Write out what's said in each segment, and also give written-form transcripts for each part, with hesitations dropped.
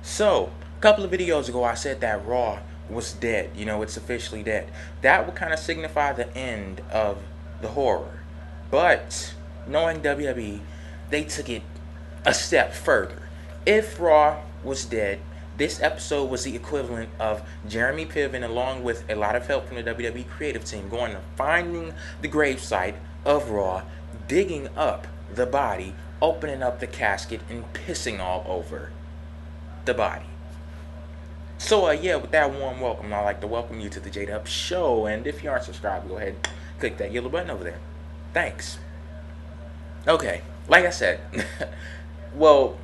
So, a couple of videos ago, I said that Raw was dead. It's officially dead. That would kind of signify the end of the horror. But, knowing WWE, they took it a step further. If Raw was dead, this episode was the equivalent of Jeremy Piven, along with a lot of help from the WWE creative team, going to finding the gravesite of Raw, digging up the body, opening up the casket, and pissing all over the body. So, yeah, with that warm welcome, I'd like to welcome you to the JayDub show. And if you aren't subscribed, go ahead and click that yellow button over there. Thanks. Okay, like I said, well,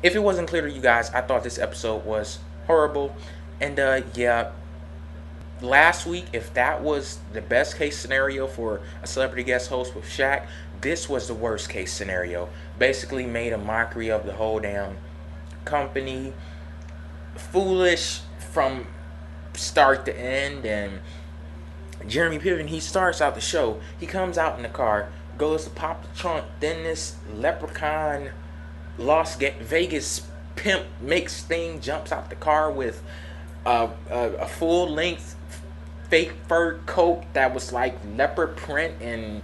if it wasn't clear to you guys, I thought this episode was horrible. And, yeah, last week, if that was the best case scenario for a celebrity guest host with Shaq, this was the worst case scenario. Basically made a mockery of the whole damn company, foolish from start to end. And Jeremy Piven, he starts out the show, he comes out in the car, goes to pop the trunk, then this leprechaun Las Vegas pimp mix thing jumps out the car with a full length fake fur coat that was like leopard print and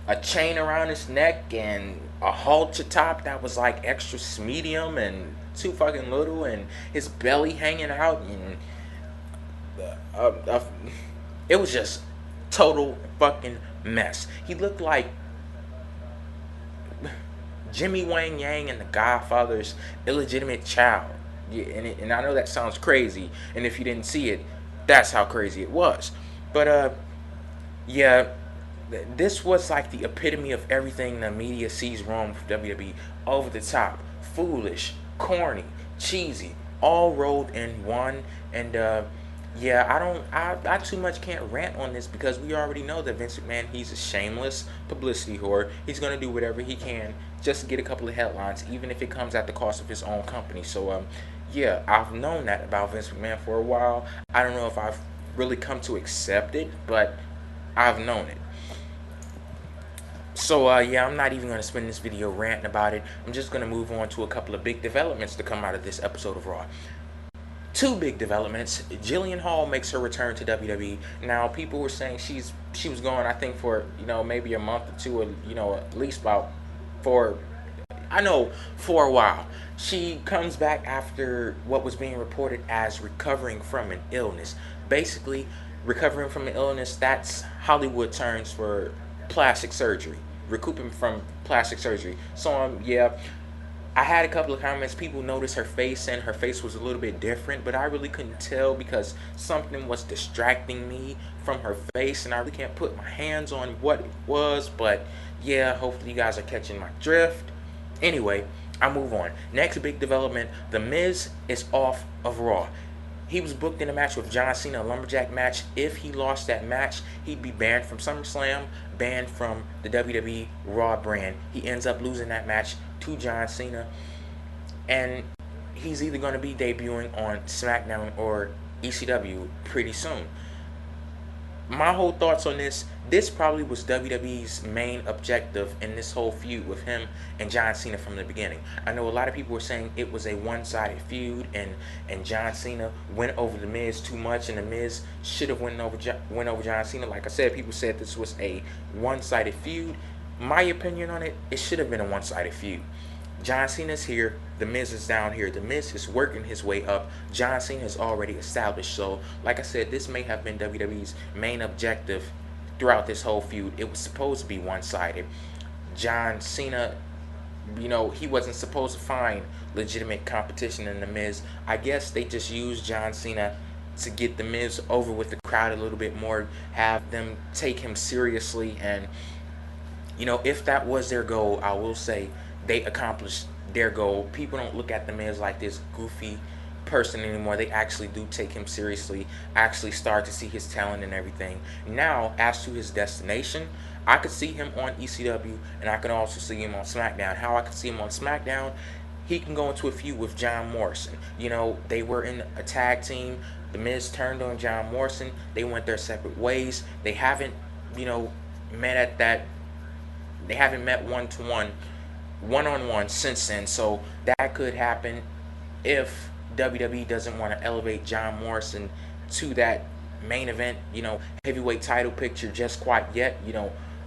a chain around his neck and a halter top that was like extra medium and too fucking little, and his belly hanging out, and it was just total fucking mess. He looked like Jimmy Wang Yang and the Godfather's illegitimate child. Yeah, and I know that sounds crazy, and if you didn't see it, that's how crazy it was. But yeah, this was like the epitome of everything the media sees wrong with WWE. Over the top, foolish, corny, cheesy, all rolled in one. And yeah, I too much can't rant on this, because we already know that Vince McMahon, he's a shameless publicity whore. He's gonna do whatever he can just to get a couple of headlines, even if it comes at the cost of his own company. So yeah, I've known that about Vince McMahon for a while. I don't know if I've really come to accept it, but I've known it. So yeah, I'm not even going to spend this video ranting about it. I'm just going to move on to a couple of big developments to come out of this episode of Raw. Two big developments. Jillian Hall makes her return to WWE. Now, people were saying she was gone, I think, for maybe a month or two, or at least about for a while. She comes back after what was being reported as recovering from an illness. Basically, recovering from an illness, that's Hollywood terms for plastic surgery, recouping from plastic surgery. So yeah, I had a couple of comments. People noticed her face, and her face was a little bit different, but I really couldn't tell because something was distracting me from her face, and I really can't put my hands on what it was. But yeah, hopefully you guys are catching my drift. Anyway, I move on. Next big development: The Miz is off of Raw. He was booked in a match with John Cena, a lumberjack match. If he lost that match, he'd be banned from SummerSlam, banned from the WWE RAW brand. He ends up losing that match to John Cena, and he's either going to be debuting on SmackDown or ECW pretty soon. My whole thoughts on this probably was WWE's main objective in this whole feud with him and John Cena from the beginning. I know a lot of people were saying it was a one-sided feud, and John Cena went over The Miz too much, and The Miz should have went over John Cena. Like I said, people said this was a one-sided feud. My opinion on it, it should have been a one-sided feud. John Cena's here, The Miz is down here. The Miz is working his way up. John Cena is already established. So, like I said, this may have been WWE's main objective throughout this whole feud. It was supposed to be one-sided. John Cena, he wasn't supposed to find legitimate competition in The Miz. I guess they just used John Cena to get The Miz over with the crowd a little bit more, have them take him seriously. And, if that was their goal, I will say they accomplished their goal. People don't look at The Miz like this goofy person anymore. They actually do take him seriously, actually start to see his talent and everything. Now, as to his destination, I could see him on ECW, and I can also see him on SmackDown. How I could see him on SmackDown, he can go into a feud with John Morrison. They were in a tag team. The Miz turned on John Morrison. They went their separate ways. They haven't, met one-on-one since then. So that could happen if WWE doesn't want to elevate John Morrison to that main event, heavyweight title picture just quite yet.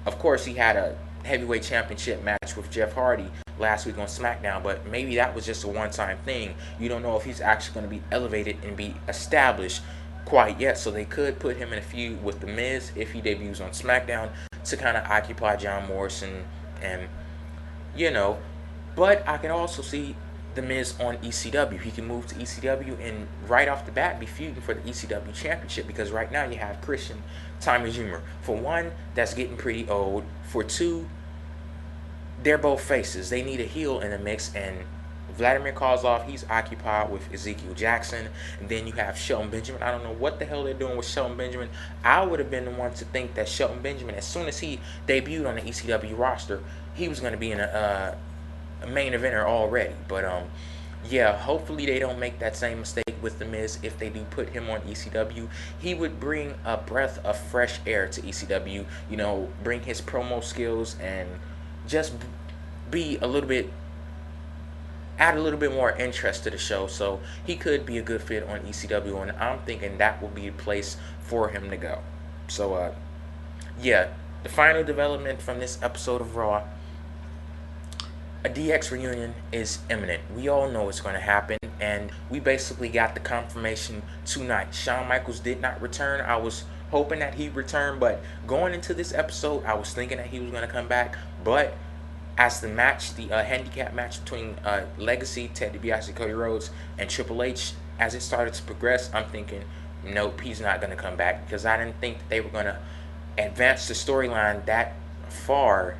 Of course, he had a heavyweight championship match with Jeff Hardy last week on SmackDown, but maybe that was just a one-time thing. You don't know if he's actually going to be elevated and be established quite yet. So they could put him in a feud with The Miz if he debuts on SmackDown to kind of occupy John Morrison, and but I can also see The Miz on ECW. He can move to ECW and right off the bat be feuding for the ECW championship, because right now you have Christian Tommy Dreamer. For one, that's getting pretty old. For two, they're both faces. They need a heel in the mix, and Vladimir Kozlov, he's occupied with Ezekiel Jackson. And then you have Shelton Benjamin. I don't know what the hell they're doing with Shelton Benjamin. I would have been the one to think that Shelton Benjamin, as soon as he debuted on the ECW roster, he was going to be in a main eventer already. But yeah, hopefully they don't make that same mistake with The Miz. If they do put him on ECW, he would bring a breath of fresh air to ECW. Bring his promo skills and just be add a little bit more interest to the show. So he could be a good fit on ECW, and I'm thinking that will be a place for him to go. So yeah, the final development from this episode of Raw, a DX reunion is imminent. We all know it's going to happen, and we basically got the confirmation tonight. Shawn Michaels did not return. I was hoping that he'd return, but going into this episode, I was thinking that he was going to come back. But as the match, the handicap match between Legacy, Ted DiBiase, Cody Rhodes, and Triple H, as it started to progress, I'm thinking, nope, he's not going to come back, because I didn't think that they were going to advance the storyline that far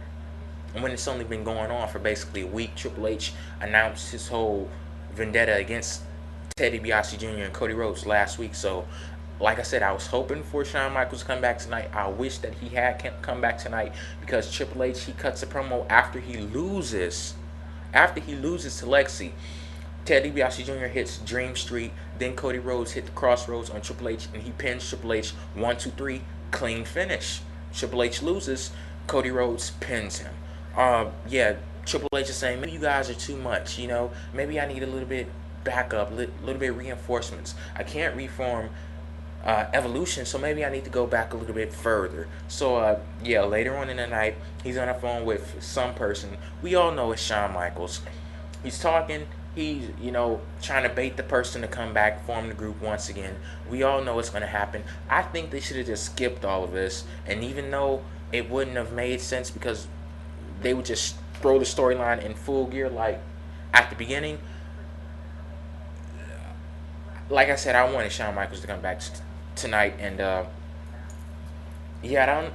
when it's only been going on for basically a week. Triple H announced his whole vendetta against Ted DiBiase Jr. and Cody Rhodes last week. So, like I said, I was hoping for Shawn Michaels to come back tonight. I wish that he had come back tonight, because Triple H, he cuts a promo after he loses to Legacy. Ted DiBiase Jr. hits Dream Street, then Cody Rhodes hit the Crossroads on Triple H, and he pins Triple H 1, 2, 3, clean finish. Triple H loses, Cody Rhodes pins him. Yeah, Triple H is saying, maybe you guys are too much, maybe I need a little bit backup, little bit reinforcements. I can't reform Evolution, so maybe I need to go back a little bit further. So yeah, later on in the night, he's on the phone with some person. We all know it's Shawn Michaels. He's talking, he's trying to bait the person to come back, form the group once again. We all know it's going to happen. I think they should have just skipped all of this, and even though it wouldn't have made sense, because they would just throw the storyline in full gear like at the beginning. Like I said, I wanted Shawn Michaels to come back tonight, and yeah,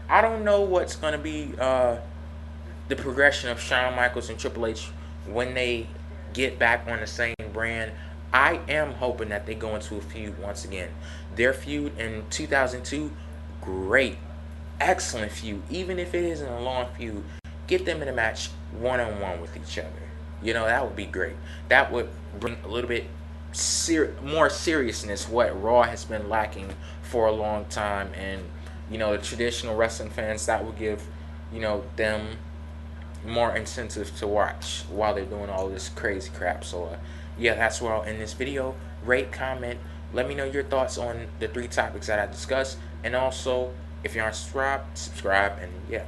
I don't know what's gonna be the progression of Shawn Michaels and Triple H when they get back on the same brand. I am hoping that they go into a feud once again. Their feud in 2002, great, excellent feud. Even if it isn't a long feud, get them in a match one-on-one with each other. That would be great. That would bring a little bit more seriousness, what Raw has been lacking for a long time, and the traditional wrestling fans, that would give them more incentive to watch while they're doing all this crazy crap. So yeah, that's where I'll end this video. Rate, comment, let me know your thoughts on the 3 topics that I discussed, and also if you aren't subscribed, subscribe, and yeah.